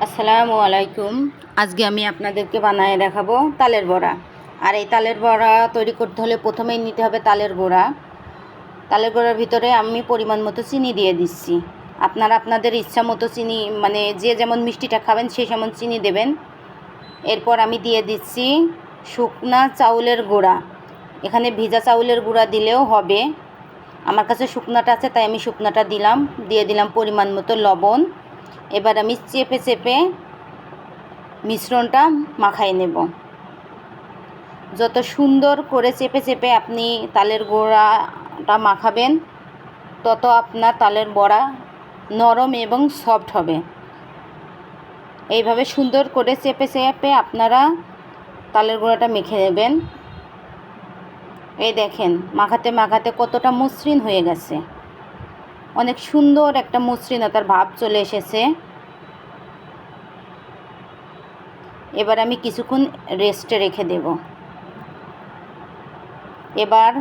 আসসালামু আলাইকুম। আজকে আমি আপনাদেরকে বানায় দেখাবো তালের বড়া। আর এই তালের বড়া তৈরি করতে হলে প্রথমেই নিতে হবে তালের গোড়া। তালের গোড়ার ভিতরে আমি পরিমাণ মতো চিনি দিয়ে দিচ্ছি। আপনারা আপনাদের ইচ্ছা মতো চিনি, মানে যে যেমন মিষ্টিটা খাবেন সেই যেমন চিনি দেবেন। এরপর আমি দিয়ে দিচ্ছি শুকনা চাউলের গুঁড়া। এখানে ভিজা চাউলের গুঁড়া দিলেও হবে, আমার কাছে শুকনাটা আছে তাই আমি শুকনাটা দিলাম। দিয়ে দিলাম পরিমাণ মতো লবণ। এবার আমি চেপে চেপে মিশ্রণটা মাখাই নেব। যত সুন্দর করে চেপে চেপে আপনি তালের গোড়াটা মাখাবেন, তত আপনার তালের বড়া নরম এবং সফট হবে। এইভাবে সুন্দর করে চেপে চেপে আপনারা তালের গোড়াটা মেখে নেবেন। এই দেখেন, মাখাতে মাখাতে কতটা মসৃণ হয়ে গেছে, অনেক সুন্দর একটা মসৃণতার ভাব চলে এসেছে। এবার আমি কিছুক্ষণ রেস্টে রেখে দেব। এবার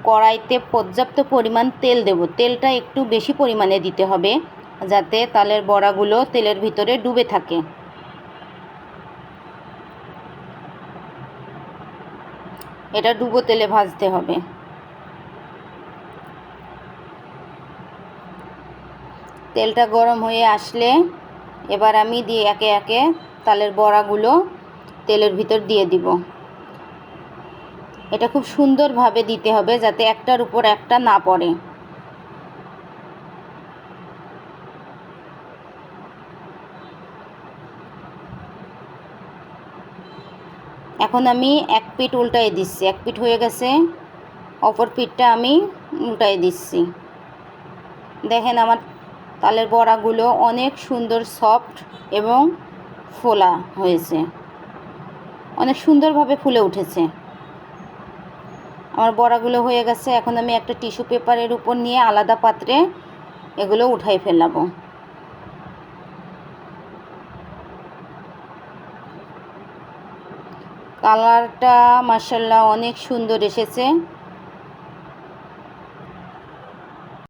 কড়াইতে পর্যাপ্ত পরিমাণ তেল দেব। তেলটা একটু বেশি পরিমাণে দিতে হবে, যাতে তালের বড়াগুলো তেলের ভিতরে ডুবে থাকে। এটা ডুবো তেলে ভাজতে হবে। তেলটা গরম হয়ে আসলে এবার আমি একে একে তালের বড়াগুলো তেলের ভিতর দিয়ে দিব। এটা খুব সুন্দরভাবে দিতে হবে যাতে একটার উপর একটা না পড়ে। এখন আমি এক পিঠ উল্টাই দিচ্ছি। এক পিঠ হয়ে গেছে, অপর পিঠটা আমি উল্টাই দিচ্ছি। দেখেন আমার তালের বড়াগুলো অনেক সুন্দর সফট এবং ফোলা হয়েছে, অনেক সুন্দরভাবে ফুলে উঠেছে। আমার বড়াগুলো হয়ে গেছে। এখন আমি একটা টিস্যু পেপারের উপর নিয়ে আলাদা পাত্রে এগুলো উঠাই ফেলাবো। কালারটা মাশাআল্লাহ অনেক সুন্দর এসেছে।